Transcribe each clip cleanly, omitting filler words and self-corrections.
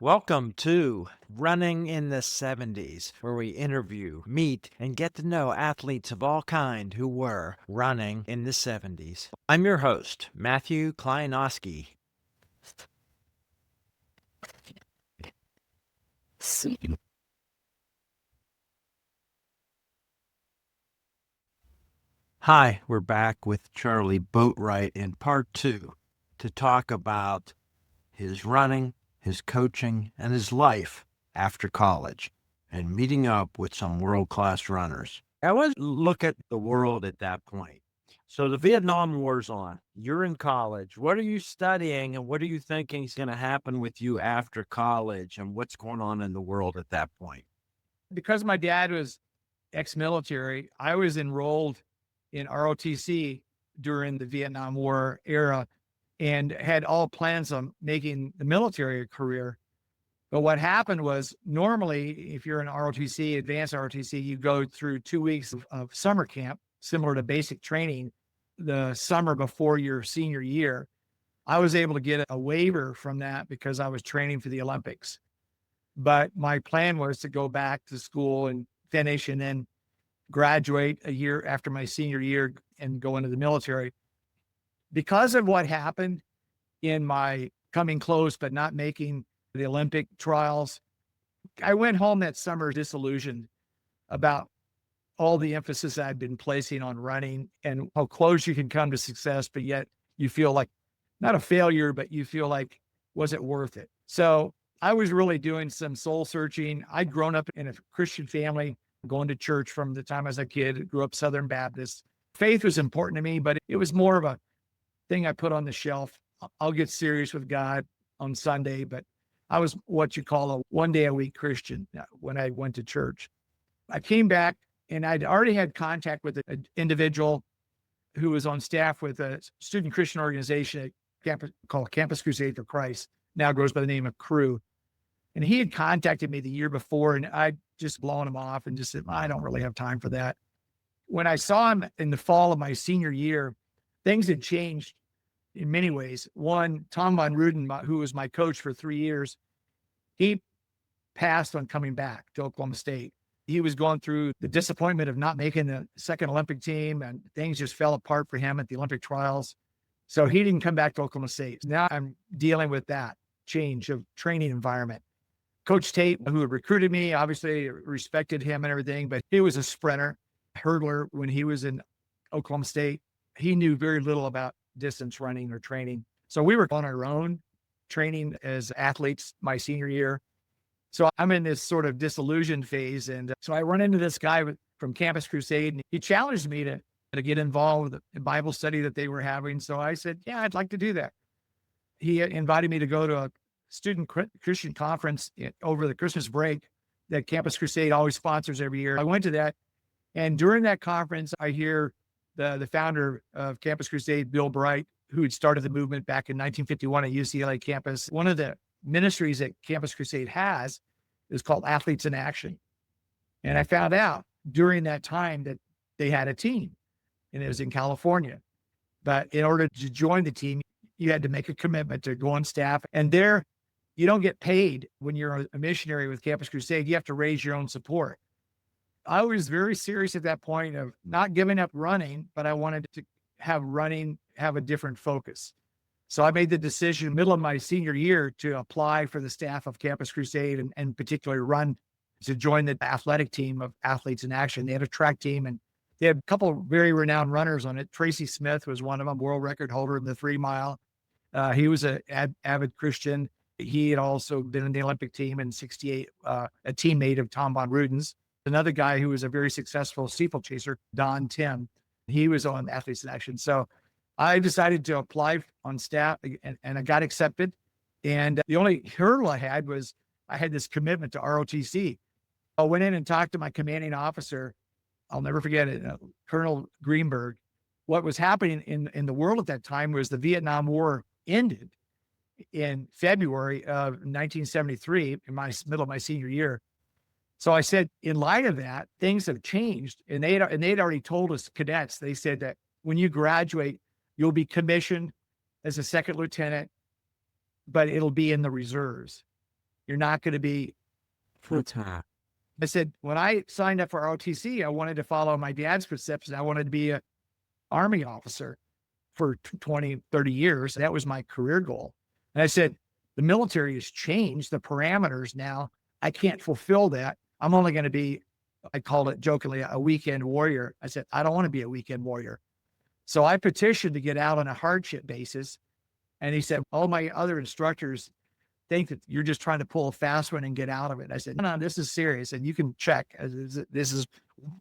Welcome to Running in the 70s, where we interview, meet, and get to know athletes of all kind who were running in the 70s. I'm your host, Matthew Kleinowski. Hi, we're back with Charlie Boatright in part 2 to talk about his running, his coaching, and his life after college and meeting up with some world-class runners. I want to look at the world at that point. So the Vietnam War's on. You're in college. What are you studying and what are you thinking is going to happen with you after college and what's going on in the world at that point? Because my dad was ex-military, I was enrolled in ROTC during the Vietnam War era and had all plans on making the military career. But what happened was normally, if you're in ROTC, advanced ROTC, you go through 2 weeks of summer camp, similar to basic training, the summer before your senior year. I was able to get a waiver from that because I was training for the Olympics. But my plan was to go back to school and finish and then graduate a year after my senior year and go into the military. Because of what happened in my coming close but not making the Olympic trials, I went home that summer disillusioned about all the emphasis I'd been placing on running and how close you can come to success, but yet you feel like not a failure, but you feel like, was it worth it? So I was really doing some soul searching. I'd grown up in a Christian family, going to church from the time I was a kid, grew up Southern Baptist. Faith was important to me, but it was more of a thing I put on the shelf. I'll get serious with God on Sunday, but I was what you call a 1 day a week Christian when I went to church. I came back and I'd already had contact with an individual who was on staff with a student Christian organization at campus called Campus Crusade for Christ, now goes by the name of Crew. And he had contacted me the year before and I'd just blown him off and just said, I don't really have time for that. When I saw him in the fall of my senior year, things had changed in many ways. One, Tom Von Ruden, who was my coach for 3 years, he passed on coming back to Oklahoma State. He was going through the disappointment of not making the second Olympic team, and things just fell apart for him at the Olympic trials. So he didn't come back to Oklahoma State. Now I'm dealing with that change of training environment. Coach Tate, who had recruited me, obviously respected him and everything, but he was a sprinter, hurdler when he was in Oklahoma State. He knew very little about distance running or training. So we were on our own training as athletes my senior year. So I'm in this sort of disillusioned phase. And so I run into this guy from Campus Crusade, and he challenged me to get involved with the Bible study that they were having. So I said, yeah, I'd like to do that. He invited me to go to a student Christian conference over the Christmas break that Campus Crusade always sponsors every year. I went to that. And during that conference, I hear the founder of Campus Crusade, Bill Bright, who had started the movement back in 1951 at UCLA campus. One of the ministries that Campus Crusade has is called Athletes in Action. And I found out during that time that they had a team and it was in California. But in order to join the team, you had to make a commitment to go on staff. And there, you don't get paid when you're a missionary with Campus Crusade. You have to raise your own support. I was very serious at that point of not giving up running, but I wanted to have running have a different focus. So I made the decision middle of my senior year to apply for the staff of Campus Crusade and particularly run to join the athletic team of Athletes in Action. They had a track team and they had a couple of very renowned runners on it. Tracy Smith was one of them, world record holder in the 3 mile. He was an avid Christian. He had also been in the Olympic team in 68, a teammate of Tom Von Ruden's. Another guy who was a very successful steeplechaser, Don Tim. He was on Athletes in Action. So I decided to apply on staff and I got accepted. And the only hurdle I had was I had this commitment to ROTC. I went in and talked to my commanding officer. I'll never forget it, Colonel Greenberg. What was happening in the world at that time was the Vietnam War ended in February of 1973, in my middle of my senior year. So I said, in light of that, things have changed. And they'd already told us cadets, they said that when you graduate, you'll be commissioned as a second lieutenant, but it'll be in the reserves. You're not going to be full time. I said, when I signed up for ROTC, I wanted to follow my dad's footsteps, and I wanted to be an Army officer for 20, 30 years. That was my career goal. And I said, the military has changed the parameters now. I can't fulfill that. I'm only going to be, I called it jokingly, a weekend warrior. I said, I don't want to be a weekend warrior. So I petitioned to get out on a hardship basis. And he said, all my other instructors think that you're just trying to pull a fast one and get out of it. I said, no, this is serious. And you can check. This is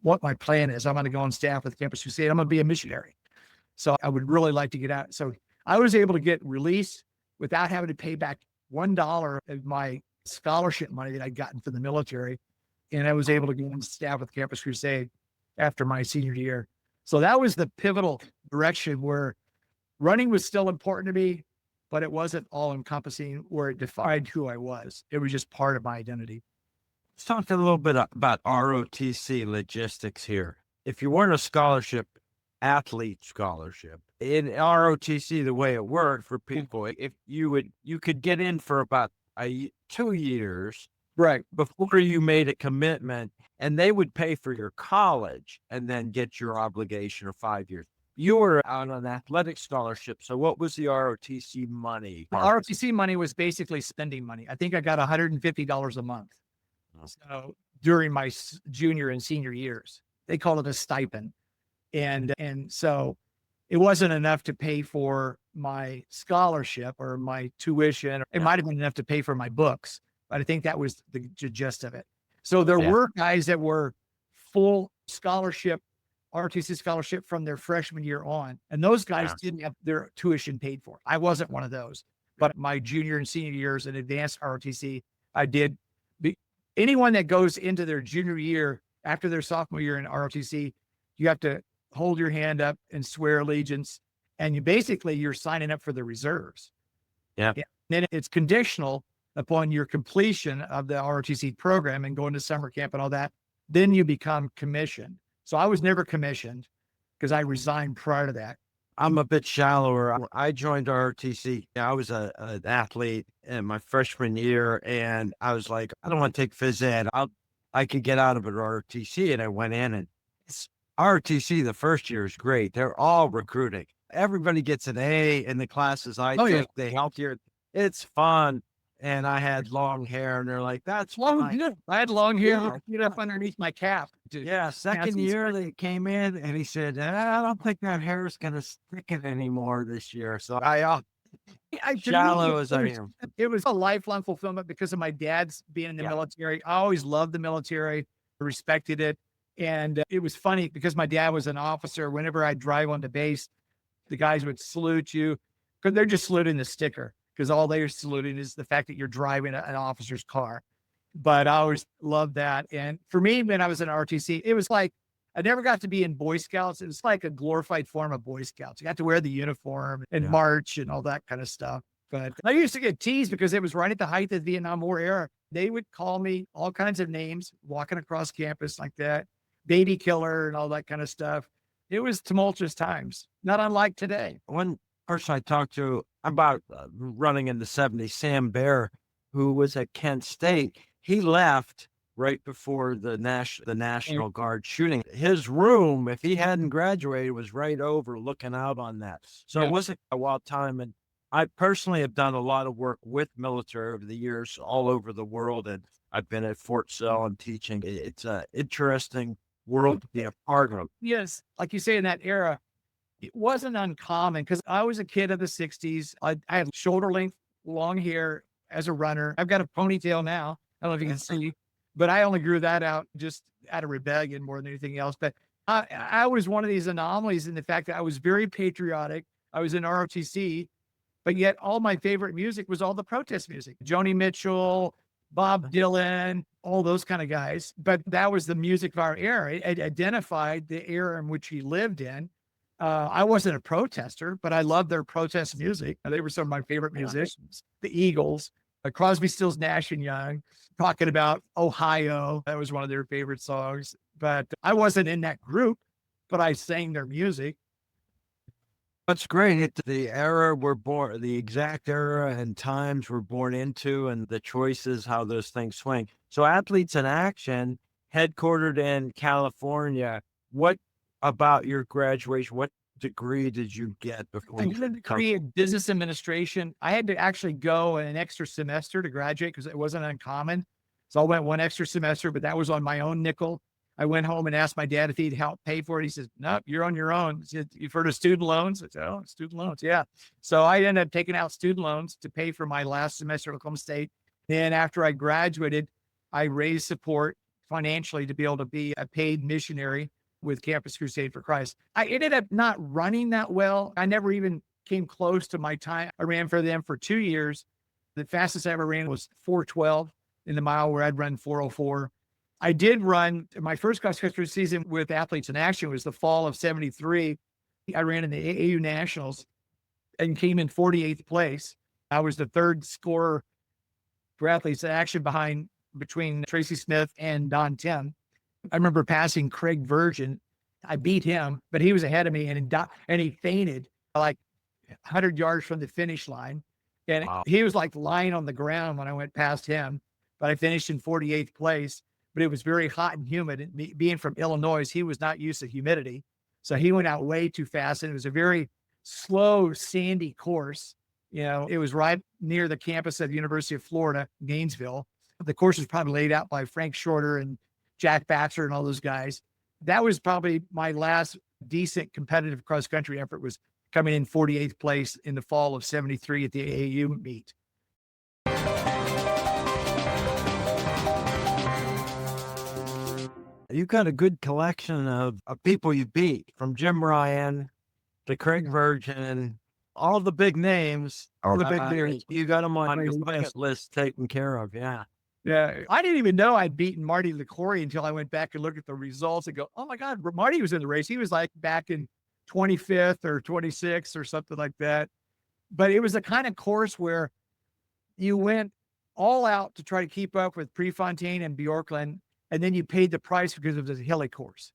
what my plan is. I'm going to go on staff with Campus Crusade. I'm going to be a missionary. So I would really like to get out. So I was able to get released without having to pay back $1 of my scholarship money that I'd gotten from the military. And I was able to go on staff with Campus Crusade after my senior year. So that was the pivotal direction where running was still important to me, but it wasn't all encompassing where it defined who I was. It was just part of my identity. Let's talk a little bit about ROTC logistics here. If you weren't a scholarship, athlete scholarship, in ROTC, the way it worked for people, if you could get in for about 2 years, right, before you made a commitment, and they would pay for your college and then get your obligation of 5 years. You were on an athletic scholarship. So what was the ROTC money? The ROTC money was basically spending money. I think I got $150 a month. So during my junior and senior years, they call it a stipend. And so it wasn't enough to pay for my scholarship or my tuition. It might've been enough to pay for my books, but I think that was the gist of it. So there were guys that were full scholarship, ROTC scholarship from their freshman year on. And those guys didn't have their tuition paid for. I wasn't one of those, but my junior and senior years in advanced ROTC, I did. Anyone that goes into their junior year after their sophomore year in ROTC, you have to hold your hand up and swear allegiance. And you're signing up for the reserves. Yeah. And then it's conditional upon your completion of the ROTC program and going to summer camp and all that. Then you become commissioned. So I was never commissioned because I resigned prior to that. I'm a bit shallower. I joined ROTC. I was an athlete in my freshman year, and I was like, I don't want to take phys ed. I could get out of it at ROTC, and I went in, and ROTC the first year is great. They're all recruiting. Everybody gets an A in the classes I took. They help you. It's fun. And I had long hair, and they're like, that's fine. I had long hair up underneath my cap. Second year they came in, and he said, I don't think that hair is going to stick it anymore this year. So shallow as I am. It was a lifelong fulfillment because of my dad's being in the military. I always loved the military, respected it. And it was funny because my dad was an officer. Whenever I drive on the base, the guys would salute you because they're just saluting the sticker. Because all they're saluting is the fact that you're driving an officer's car. But I always loved that. And for me, when I was in ROTC, it was like, I never got to be in Boy Scouts. It was like a glorified form of Boy Scouts. You got to wear the uniform and march and all that kind of stuff. But I used to get teased because it was right at the height of the Vietnam War era. They would call me all kinds of names walking across campus like that, baby killer and all that kind of stuff. It was tumultuous times, not unlike today. One person I talked to about running in the 70s, Sam Bear, who was at Kent State, he left right before the National Guard shooting. His room, if he hadn't graduated, was right over looking out on that. So it wasn't a wild time. And I personally have done a lot of work with military over the years all over the world. And I've been at Fort Sill and teaching. It's an interesting world to be a part of. Yes. Like you say, in that era, it wasn't uncommon because I was a kid of the 60s. I had shoulder length, long hair as a runner. I've got a ponytail now. I don't know if you can see, but I only grew that out just out of rebellion more than anything else. But I was one of these anomalies in the fact that I was very patriotic. I was in ROTC, but yet all my favorite music was all the protest music. Joni Mitchell, Bob Dylan, all those kind of guys. But that was the music of our era. It identified the era in which he lived in. I wasn't a protester, but I loved their protest music. They were some of my favorite musicians. The Eagles, Crosby, Stills, Nash and Young, talking about Ohio. That was one of their favorite songs. But I wasn't in that group, but I sang their music. That's great. The era we're born, the exact era and times we're born into, and the choices, how those things swing. So, Athletes in Action, headquartered in California. What about your graduation? What degree did you get before I you got a degree in business administration. I had to actually go an extra semester to graduate because it wasn't uncommon. So I went one extra semester, but that was on my own nickel. I went home and asked my dad if he'd help pay for it. He says, "Nope, you're on your own." He said, "You've heard of student loans?" I said, "Oh, student loans. Yeah." So I ended up taking out student loans to pay for my last semester at Oklahoma State. Then after I graduated, I raised support financially to be able to be a paid missionary with Campus Crusade for Christ. I ended up not running that well. I never even came close to my time. I ran for them for 2 years. The fastest I ever ran was 4:12 in the mile, where I'd run 4:04. I did run my first cross country season with Athletes in Action was the fall of 73. I ran in the AAU Nationals and came in 48th place. I was the third scorer for Athletes in Action between Tracy Smith and Don Tim. I remember passing Craig Virgin. I beat him, but he was ahead of me, and he fainted like 100 yards from the finish line. And Wow. he was like lying on the ground when I went past him, but I finished in 48th place. But it was very hot and humid. And being from Illinois, he was not used to humidity. So he went out way too fast. And it was a very slow, sandy course. It was right near the campus of the University of Florida, Gainesville. The course was probably laid out by Frank Shorter and Jack Baxter and all those guys. That was probably my last decent competitive cross country effort, was coming in 48th place in the fall of 73 at the AAU meet. You've got a good collection of people you beat, from Jim Ryan to Craig Virgin, all the big names. All the big names. You got them on My your list. bucket list taken care of. Yeah. Yeah. I didn't even know I'd beaten Marty Liquori until I went back and looked at the results and go, "Oh my God, Marty was in the race." He was like back in 25th or 26th or something like that. But it was the kind of course where you went all out to try to keep up with Prefontaine and Bjorklund, and then you paid the price because it was a hilly course.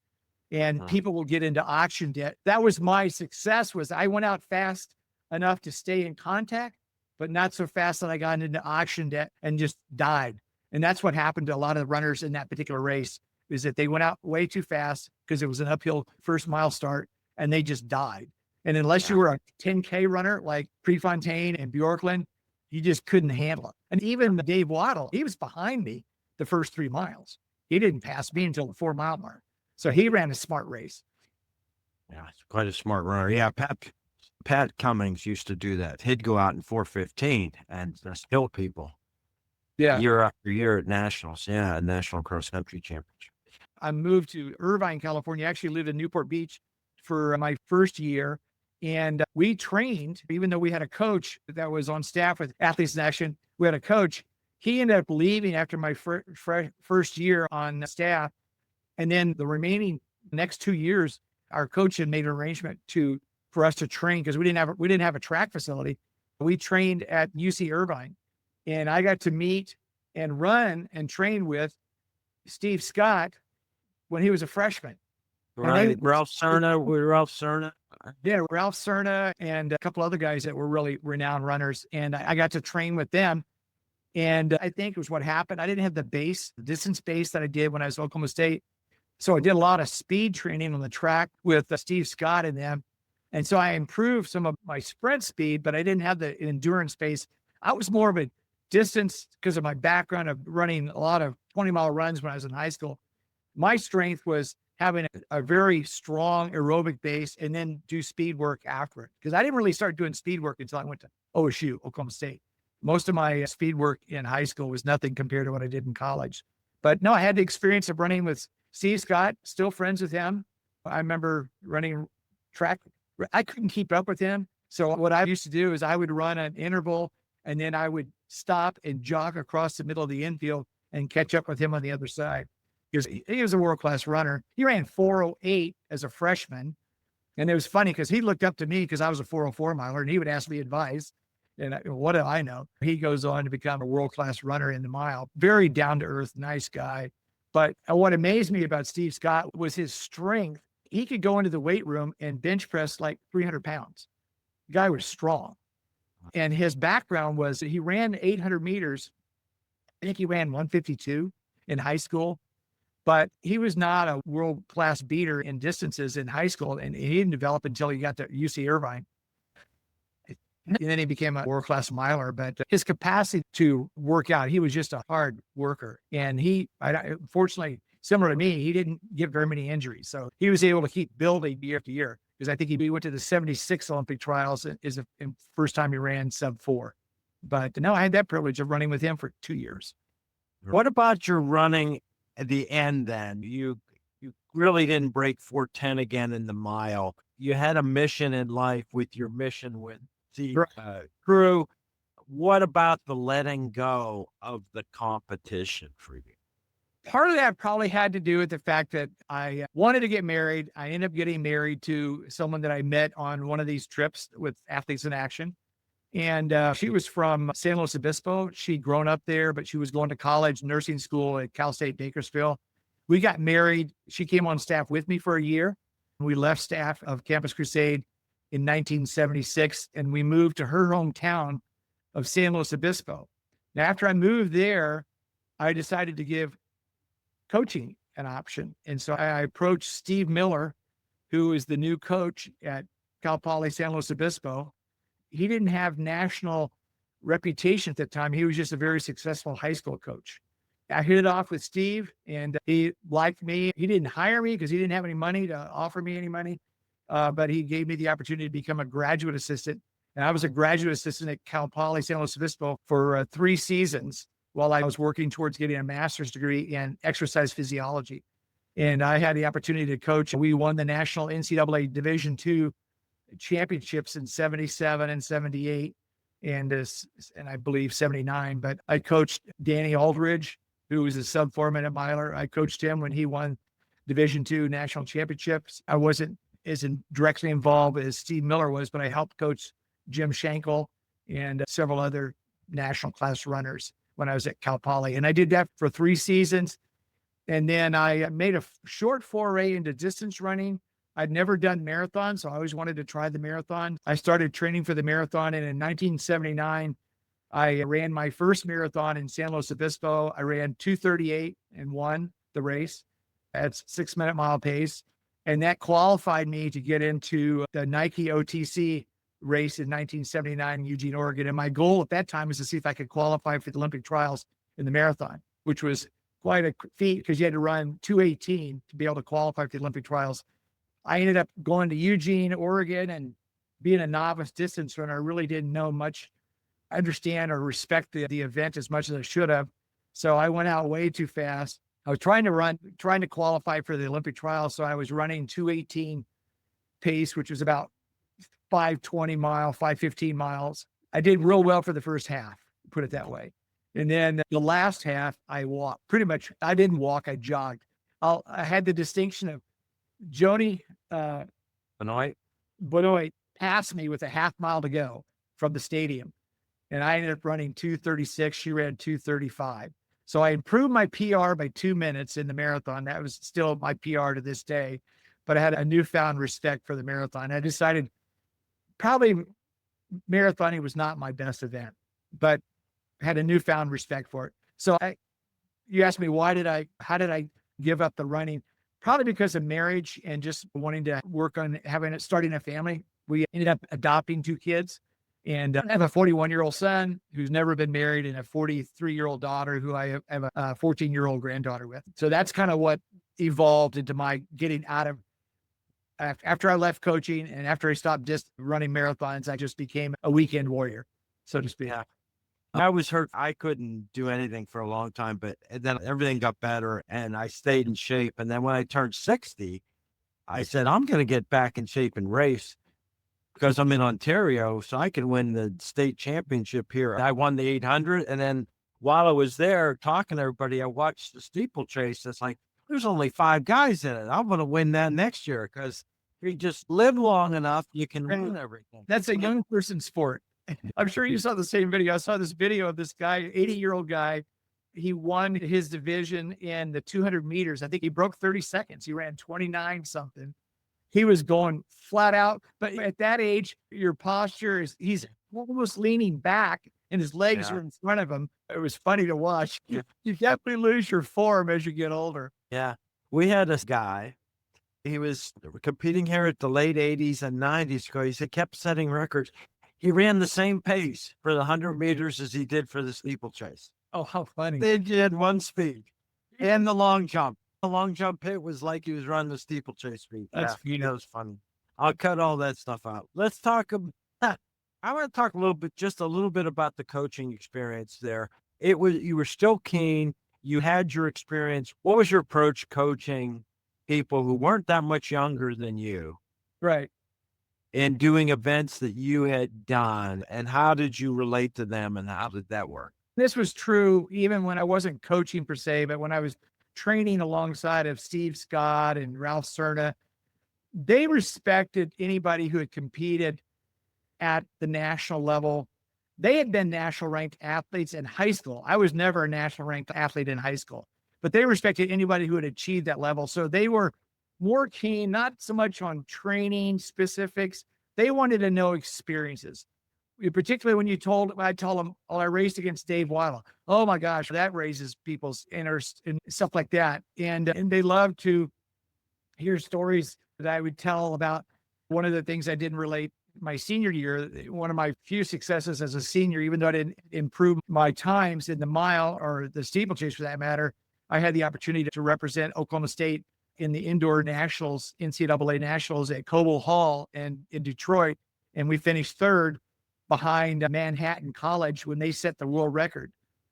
And people will get into auction debt. That was my success, was I went out fast enough to stay in contact, but not so fast that I got into auction debt and just died. And that's what happened to a lot of the runners in that particular race, is that they went out way too fast because it was an uphill first mile start, and they just died. And unless you were a 10K runner like Prefontaine and Bjorklund, you just couldn't handle it. And even Dave Wottle, he was behind me the first 3 miles. He didn't pass me until the 4 mile mark. So he ran a smart race. Yeah, it's quite a smart runner. Yeah, Pat Cummings used to do that. He'd go out in 4:15 and just kill people. Yeah. Year after year at nationals. Yeah, National Cross Country Championship. I moved to Irvine, California. I actually lived in Newport Beach for my first year. And we trained, even though we had a coach that was on staff with Athletes in Action, we had a coach. He ended up leaving after my first year on staff. And then the remaining next 2 years, our coach had made an arrangement for us to train, because we didn't have a track facility. We trained at UC Irvine, and I got to meet and run and train with Steve Scott when he was a freshman. Right. Ralph Cerna. Yeah, Ralph Cerna and a couple other guys that were really renowned runners. And I got to train with them. And I think it was what happened. I didn't have the distance base that I did when I was at Oklahoma State. So I did a lot of speed training on the track with Steve Scott and them. And so I improved some of my sprint speed, but I didn't have the endurance base. I was more of a distance, because of my background of running a lot of 20-mile runs when I was in high school. My strength was having a very strong aerobic base and then do speed work after it. Because I didn't really start doing speed work until I went to OSU, Oklahoma State. Most of my speed work in high school was nothing compared to what I did in college. But no, I had the experience of running with Steve Scott, still friends with him. I remember running track. I couldn't keep up with him. So what I used to do is I would run an interval, and then I would stop and jog across the middle of the infield and catch up with him on the other side. He was a world-class runner. He ran 4:08 as a freshman. And it was funny because he looked up to me because I was a 4:04 miler, and he would ask me advice. And what do I know? He goes on to become a world-class runner in the mile. Very down-to-earth, nice guy. But what amazed me about Steve Scott was his strength. He could go into the weight room and bench press like 300 pounds. The guy was strong. And his background was he ran 800 meters. I think he ran 152 in high school, but he was not a world-class beater in distances in high school. And he didn't develop until he got to UC Irvine. And then he became a world-class miler, but his capacity to work out, he was just a hard worker. And fortunately, similar to me, he didn't get very many injuries. So he was able to keep building year after year, because I think he went to the 76 Olympic trials is the first time he ran sub-4. But no, I had that privilege of running with him for 2 years. What about your running at the end then? You really didn't break 4:10 again in the mile. You had a mission in life with your mission with the crew. What about the letting go of the competition for you? Part of that probably had to do with the fact that I wanted to get married. I ended up getting married to someone that I met on one of these trips with Athletes in Action. And she was from San Luis Obispo. She'd grown up there, but she was going to college, nursing school at Cal State Bakersfield. We got married. She came on staff with me for a year. We left staff of Campus Crusade in 1976, and we moved to her hometown of San Luis Obispo. Now, after I moved there, I decided to give coaching an option. And so I approached Steve Miller, who is the new coach at Cal Poly San Luis Obispo. He didn't have national reputation at the time. He was just a very successful high school coach. I hit it off with Steve, and he liked me. He didn't hire me because he didn't have any money to offer me any money, but he gave me the opportunity to become a graduate assistant. And I was a graduate assistant at Cal Poly San Luis Obispo for 3 seasons while I was working towards getting a master's degree in exercise physiology. And I had the opportunity to coach. We won the national NCAA Division II championships in 77 and 78 and I believe 79. But I coached Danny Aldridge, who was a sub 4-minute miler. I coached him when he won Division II national championships. I wasn't as directly involved as Steve Miller was, but I helped coach Jim Schenkel and several other national class runners when I was at Cal Poly. And I did that for 3 seasons. And then I made a short foray into distance running. I'd never done marathons, so I always wanted to try the marathon. I started training for the marathon, and in 1979, I ran my first marathon in San Luis Obispo. I ran 2:38 and won the race at 6-minute mile pace. And that qualified me to get into the Nike OTC race in 1979 in Eugene, Oregon. And my goal at that time was to see if I could qualify for the Olympic trials in the marathon, which was quite a feat because you had to run 2:18 to be able to qualify for the Olympic trials. I ended up going to Eugene, Oregon, and being a novice distance runner, I really didn't know much, understand or respect the event as much as I should have. So I went out way too fast. I was trying to qualify for the Olympic trials. So I was running 2:18 pace, which was about 5:15 miles. I did real well for the first half, put it that way. And then the last half, I walked. Pretty much, I didn't walk, I jogged. I had the distinction of Joni Benoit passed me with a half mile to go from the stadium. And I ended up running 2:36. She ran 2:35. So I improved my PR by 2 minutes in the marathon. That was still my PR to this day. But I had a newfound respect for the marathon. I decided probably marathoning was not my best event, but I had a newfound respect for it. So you asked me, how did I give up the running? Probably because of marriage and just wanting to work on starting a family. We ended up adopting 2 kids, and I have a 41-year-old son who's never been married and a 43-year-old daughter who I have a 14-year-old granddaughter with. So that's kind of what evolved into my getting out of, after I left coaching and after I stopped just running marathons, I just became a weekend warrior, so to speak. Yeah. I was hurt. I couldn't do anything for a long time, but then everything got better and I stayed in shape. And then when I turned 60, I said, I'm going to get back in shape and race because I'm in Ontario, so I can win the state championship here. I won the 800. And then while I was there talking to everybody, I watched the steeplechase. It's like, there's only 5 guys in it. I'm going to win that next year because if you just live long enough, you can win everything. That's a young person sport. I'm sure you saw the same video. I saw this video of this guy, 80-year-old guy. He won his division in the 200 meters. I think he broke 30 seconds. He ran 29 something. he was going flat out. But at that age, your posture he's almost leaning back and his legs are in front of him. It was funny to watch. Yeah. You definitely lose your form as you get older. Yeah. We had this guy. He was competing here at the late 80s and 90s because he kept setting records. He ran the same pace for the 100 meters as he did for the steeplechase. Oh, how funny. They had one speed. And the long jump. The long jump hit was like he was running the steeplechase speed. That's That was funny. I'll cut all that stuff out. Let's talk I want to talk just a little bit about the coaching experience there. You were still keen. You had your experience. What was your approach coaching people who weren't that much younger than you? Right. And doing events that you had done, and how did you relate to them, and how did that work? This was true even when I wasn't coaching per se, but when I was training alongside of Steve Scott and Ralph Cerna, they respected anybody who had competed at the national level. They had been national ranked athletes in high school. I was never a national ranked athlete in high school, but they respected anybody who had achieved that level. So they were more keen, not so much on training specifics. They wanted to know experiences. Particularly when I told them, oh, I raced against Dave Wottle. Oh my gosh, that raises people's interest and stuff like that. And they love to hear stories that I would tell about. One of the things I didn't relate my senior year, one of my few successes as a senior, even though I didn't improve my times in the mile or the steeplechase for that matter, I had the opportunity to represent Oklahoma State in the indoor nationals, NCAA nationals at Coble Hall and in Detroit. And we finished third behind Manhattan College when they set the world record.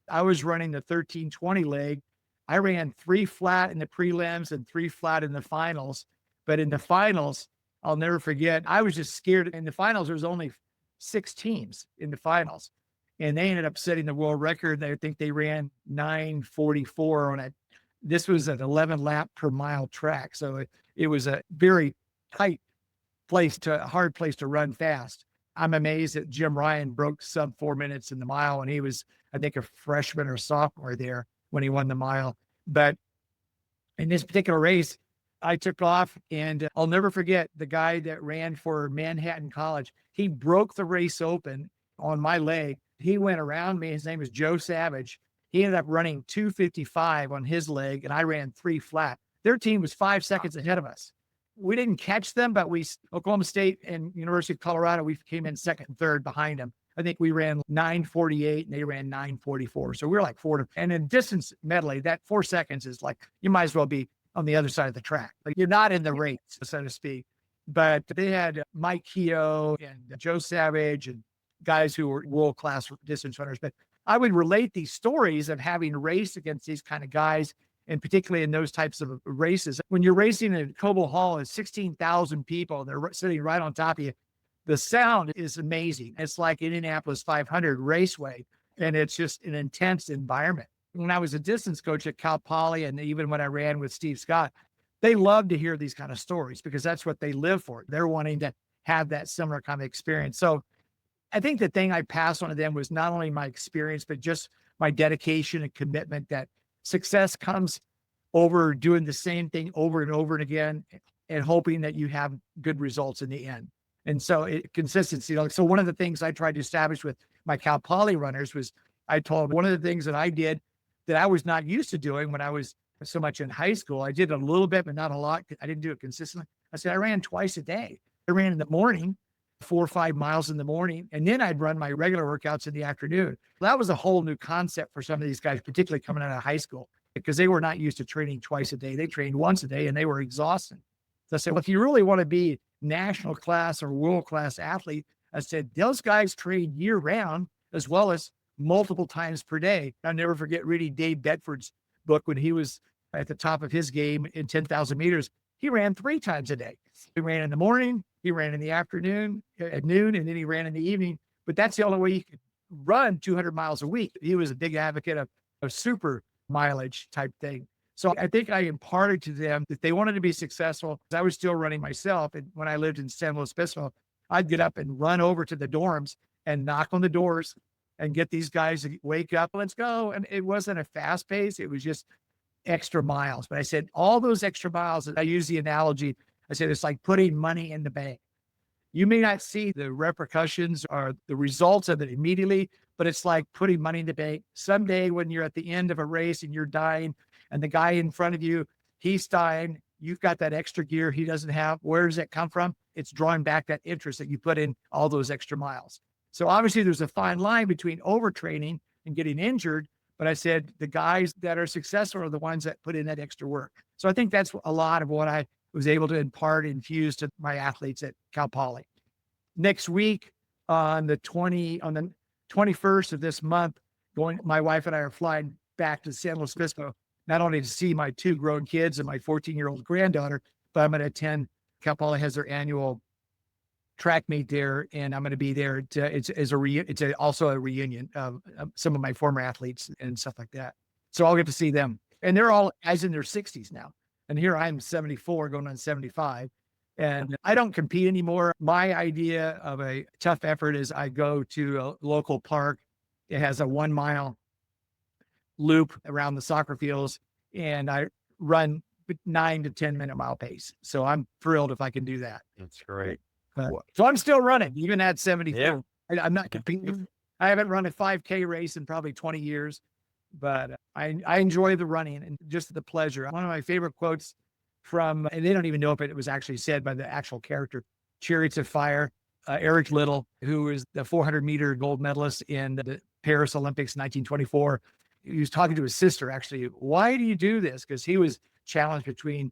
I was running the 13:20 leg. I ran 3 flat in the prelims and 3 flat in the finals. But in the finals, I'll never forget, I was just scared. In the finals, there was only 6 teams in the finals. And they ended up setting the world record. I think they ran 9:44 on it. This was an 11 lap per mile track. So it was a very tight hard place to run fast. I'm amazed that Jim Ryun broke sub 4 minutes in the mile, and he was, I think, a freshman or sophomore there when he won the mile. But in this particular race, I took off, and I'll never forget the guy that ran for Manhattan College. He broke the race open on my leg. He went around me. His name was Joe Savage. He ended up running 2:55 on his leg, and I ran 3 flat. Their team was 5 seconds ahead of us. We didn't catch them, but Oklahoma State and University of Colorado, we came in second and third behind them. I think we ran 9:48 and they ran 9:44. So we were like 4 and in distance medley, that 4 seconds is like, you might as well be on the other side of the track. Like you're not in the race, so to speak. But they had Mike Keogh and Joe Savage and guys who were world-class distance runners. But I would relate these stories of having raced against these kind of guys, and particularly in those types of races. When you're racing in Coble Hall and 16,000 people, they're sitting right on top of you, the sound is amazing. It's like Indianapolis 500 Raceway, and it's just an intense environment. When I was a distance coach at Cal Poly, and even when I ran with Steve Scott, they love to hear these kind of stories because that's what they live for. They're wanting to have that similar kind of experience. So I think the thing I passed on to them was not only my experience, but just my dedication and commitment that success comes over doing the same thing over and over and again and hoping that you have good results in the end. And so consistency. So one of the things I tried to establish with my Cal Poly runners was I told one of the things that I did that I was not used to doing when I was so much in high school. I did a little bit, but not a lot. I didn't do it consistently. I said, I ran twice a day. I ran in the morning, 4 or 5 miles in the morning, and then I'd run my regular workouts in the afternoon. That was a whole new concept for some of these guys, particularly coming out of high school, because they were not used to training twice a day. They trained once a day and they were exhausted. So I said, well, if you really want to be national class or world-class athlete, I said, those guys train year round as well as multiple times per day. I'll never forget reading Dave Bedford's book when he was at the top of his game in 10,000 meters. He ran 3 times a day. He ran in the morning, he ran in the afternoon, at noon, and then he ran in the evening. But that's the only way you could run 200 miles a week. He was a big advocate of super mileage type thing. So I think I imparted to them that they wanted to be successful. I was still running myself. And when I lived in San Luis Obispo, I'd get up and run over to the dorms and knock on the doors and get these guys to wake up, let's go. And it wasn't a fast pace. It was just extra miles. But I said, all those extra miles, I use the analogy. I said, it's like putting money in the bank. You may not see the repercussions or the results of it immediately, but it's like putting money in the bank. Someday when you're at the end of a race and you're dying and the guy in front of you, he's dying, you've got that extra gear he doesn't have. Where does it come from? It's drawing back that interest that you put in all those extra miles. So obviously there's a fine line between overtraining and getting injured. But I said, the guys that are successful are the ones that put in that extra work. So I think that's a lot of what I was able to infuse to my athletes at Cal Poly. Next week on the 21st of this month, my wife and I are flying back to San Luis Obispo, not only to see my 2 grown kids and my 14-year-old granddaughter, but I'm going to attend. Cal Poly has their annual track meet there, and I'm going to be there. It's also a reunion of some of my former athletes and stuff like that. So I'll get to see them, and they're all guys in their 60s now. And here I'm 74 going on 75, and I don't compete anymore. My idea of a tough effort is I go to a local park. It has a 1 mile loop around the soccer fields, and I run 9 to 10 minute mile pace. So I'm thrilled if I can do that. That's great. So I'm still running, even at 74. Yeah. I'm not competing. I haven't run a 5K race in probably 20 years, but I enjoy the running and just the pleasure. One of my favorite quotes from, and they don't even know if it was actually said by the actual character, Chariots of Fire, Eric Liddell, who is the 400-meter gold medalist in the Paris Olympics 1924. He was talking to his sister, actually, why do you do this? Because he was challenged between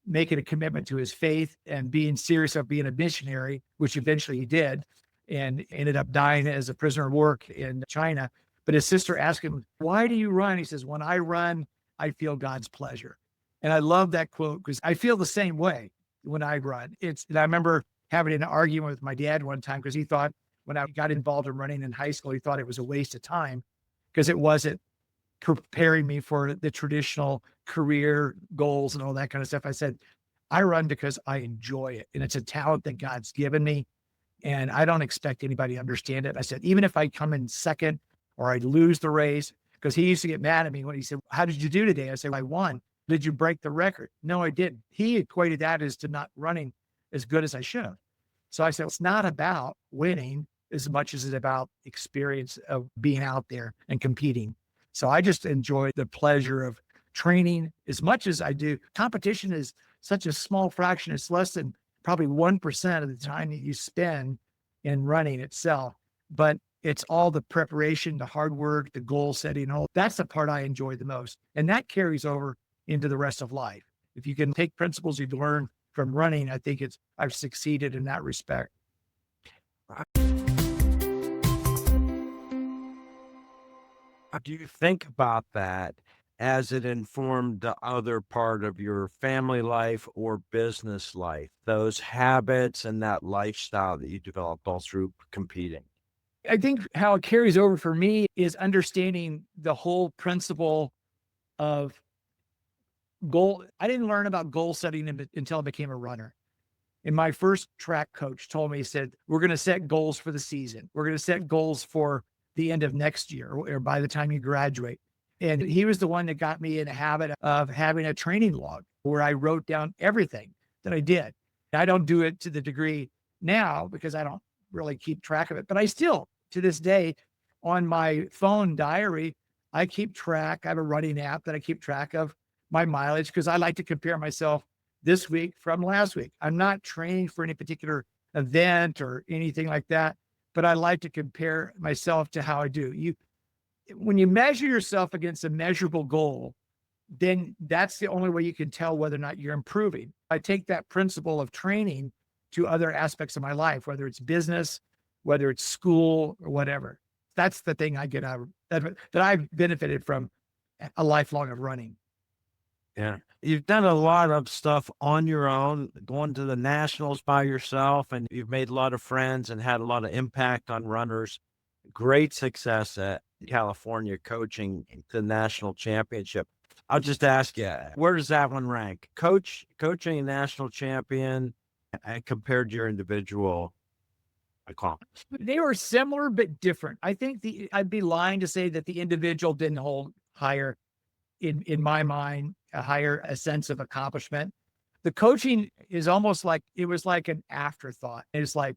making a commitment to his faith and being serious about being a missionary, which eventually he did, and ended up dying as a prisoner of war in China. But his sister asked him, why do you run? He says, when I run, I feel God's pleasure. And I love that quote because I feel the same way when I run. And I remember having an argument with my dad one time because he thought when I got involved in running in high school, he thought it was a waste of time because it wasn't preparing me for the traditional career goals and all that kind of stuff. I said, I run because I enjoy it. And it's a talent that God's given me. And I don't expect anybody to understand it. I said, even if I come in second or I lose the race, because he used to get mad at me when he said, how did you do today? I said, I won. Did you break the record? No, I didn't. He equated that as to not running as good as I should have. So I said, it's not about winning as much as it's about experience of being out there and competing. So I just enjoy the pleasure of training as much as I do. Competition is such a small fraction. It's less than probably 1% of the time that you spend in running itself. But it's all the preparation, the hard work, the goal setting. All that's the part I enjoy the most. And that carries over into the rest of life. If you can take principles you learn from running, I think I've succeeded in that respect. Do you think about that as it informed the other part of your family life or business life, those habits and that lifestyle that you developed all through competing? I think how it carries over for me is understanding the whole principle of goal. I didn't learn about goal setting until I became a runner. And my first track coach told me, he said, we're going to set goals for the season. We're going to set goals for the end of next year or by the time you graduate. And he was the one that got me in the habit of having a training log where I wrote down everything that I did. I don't do it to the degree now because I don't really keep track of it, but I still, to this day, on my phone diary, I keep track. I have a running app that I keep track of my mileage because I like to compare myself this week from last week. I'm not training for any particular event or anything like that, but I like to compare myself to how I do. When you measure yourself against a measurable goal, then that's the only way you can tell whether or not you're improving. I take that principle of training to other aspects of my life, whether it's business, whether it's school or whatever. That's the thing I get out of that I've benefited from a lifelong of running. Yeah. You've done a lot of stuff on your own, going to the nationals by yourself, and you've made a lot of friends and had a lot of impact on runners. Great success at California coaching the national championship. I'll just ask you, where does that one rank? Coaching a national champion compared to your individual accomplishments? They were similar but different. I think I'd be lying to say that the individual didn't hold higher in my mind, a sense of accomplishment. the coaching is almost like, it was like an afterthought. It's like,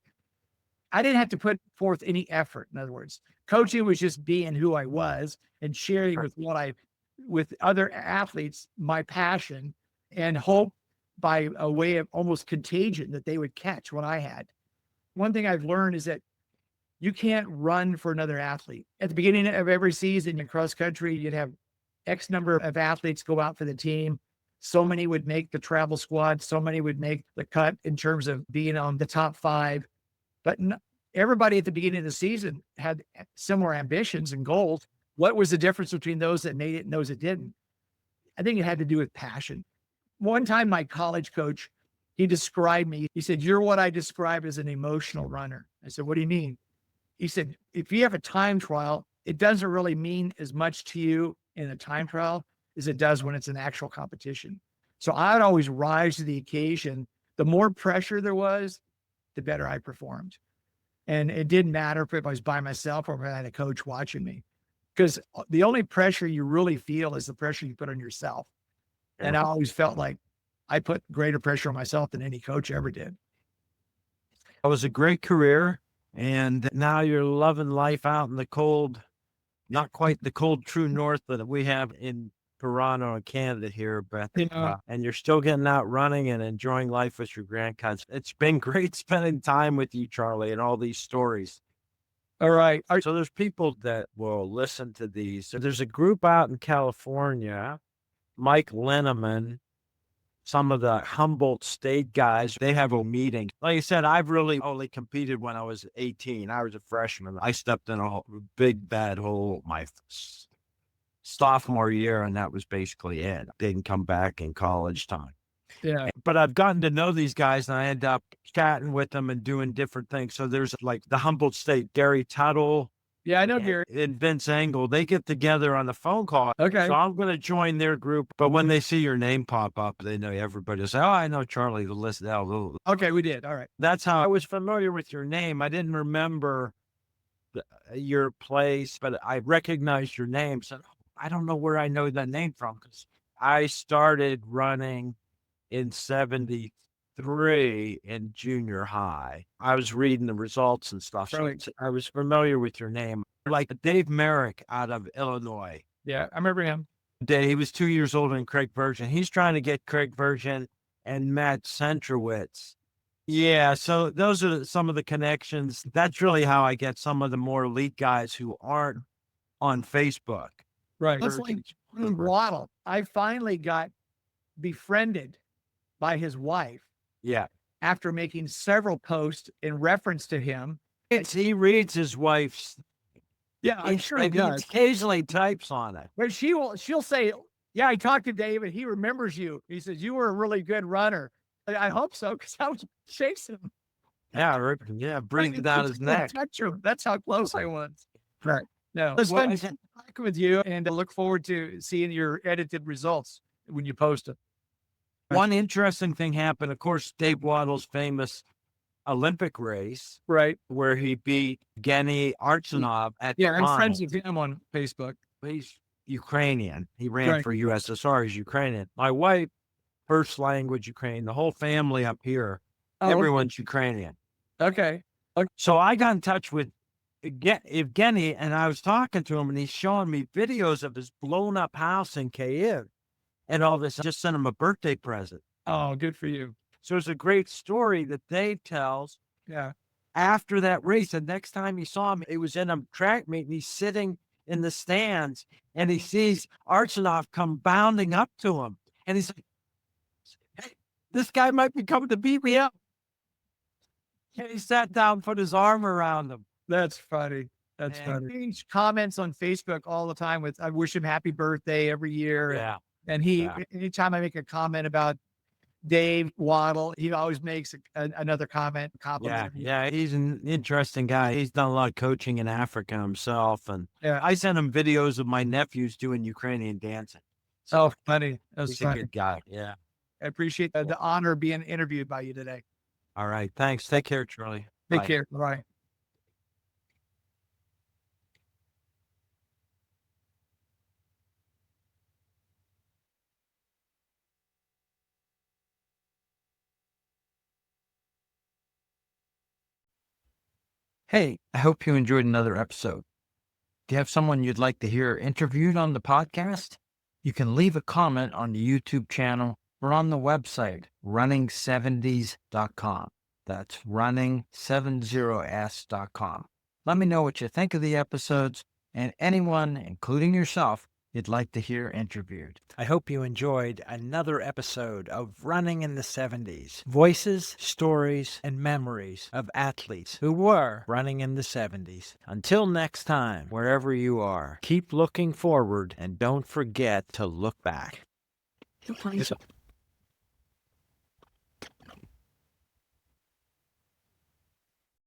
I didn't have to put forth any effort. In other words, coaching was just being who I was and sharing with other athletes, my passion, and hope by a way of almost contagion that they would catch what I had. One thing I've learned is that you can't run for another athlete. At the beginning of every season in cross country, you'd have X number of athletes go out for the team. So many would make the travel squad. So many would make the cut in terms of being on the top 5. But everybody at the beginning of the season had similar ambitions and goals. What was the difference between those that made it and those that didn't? I think it had to do with passion. One time, my college coach, he described me. He said, "You're what I describe as an emotional runner." I said, "What do you mean?" He said, "If you have a time trial, it doesn't really mean as much to you in a time trial as it does when it's an actual competition." So I would always rise to the occasion. The more pressure there was, the better I performed. And it didn't matter if I was by myself or if I had a coach watching me, because the only pressure you really feel is the pressure you put on yourself. And I always felt like I put greater pressure on myself than any coach ever did. It was a great career. And now you're loving life out in the cold, not quite the cold, true north that we have in Toronto and Canada here, but and you're still getting out running and enjoying life with your grandkids. It's been great spending time with you, Charlie, and all these stories. All right. So there's people that will listen to these. So there's a group out in California, Mike Linneman, some of the Humboldt State guys, they have a meeting. Like I said, I've really only competed when I was 18. I was a freshman. I stepped in a big bad hole my sophomore year, and that was basically it. Didn't come back in college time. Yeah. But I've gotten to know these guys, and I end up chatting with them and doing different things. So there's like the Humboldt State, Gary Tuttle. Yeah, I know Gary. And Vince Engel, they get together on the phone call. Okay. So I'm going to join their group. But when they see your name pop up, they know everybody will say, "Oh, I know Charlie, the list." Okay, we did. All right. That's how I was familiar with your name. I didn't remember your place, but I recognized your name. So I don't know where I know that name from, because I started running in 73 in junior high. I was reading the results and stuff. So I was familiar with your name. Like Dave Merrick out of Illinois. Yeah, I remember him. He was 2 years older than Craig Virgin. He's trying to get Craig Virgin and Matt Centrowitz. Yeah, so those are some of the connections. That's really how I get some of the more elite guys who aren't on Facebook. Right. That's like Wottle. I finally got befriended by his wife. Yeah. After making several posts in reference to him. He reads his wife's. Yeah, I'm sure he does. He occasionally types on it. But she'll say, "Yeah, I talked to David. He remembers you. He says, you were a really good runner." I hope so, because I was chasing him. Yeah, breathing down his neck. That's how close I was. Right. No, let's spend time with you, and I look forward to seeing your edited results when you post them. One interesting thing happened. Of course, Dave Wottle's famous Olympic race, right, where he beat Gennady Artsunov at I'm friends with him on Facebook. He's Ukrainian. He ran for USSR. He's Ukrainian. My wife, first language Ukrainian. The whole family up here, everyone's Ukrainian. Okay. So I got in touch with Evgeny, and I was talking to him, and he's showing me videos of his blown up house in Kyiv and all this. I just sent him a birthday present. Oh, good for you. So it's a great story that Dave tells. Yeah. After that race, the next time he saw him, it was in a track meet, and he's sitting in the stands, and he sees Artsunov come bounding up to him, and he's like, "Hey, this guy might be coming to beat me up." And he sat down, put his arm around him. That's funny. That's funny. He comments on Facebook all the time with, "I wish him happy birthday" every year. Yeah. And anytime I make a comment about Dave Wottle, he always makes another compliment. Yeah, he's an interesting guy. He's done a lot of coaching in Africa himself, and I sent him videos of my nephews doing Ukrainian dancing. So funny. He's a good guy. Yeah, I appreciate the honor of being interviewed by you today. All right, thanks. Take care, Charlie. Take care. Bye. Hey, I hope you enjoyed another episode. Do you have someone you'd like to hear interviewed on the podcast? You can leave a comment on the YouTube channel or on the website, running70s.com. That's running70s.com. Let me know what you think of the episodes and anyone, including yourself, you'd like to hear interviewed. I hope you enjoyed another episode of Running in the 70s. Voices, stories, and memories of athletes who were running in the 70s. Until next time, wherever you are, keep looking forward and don't forget to look back.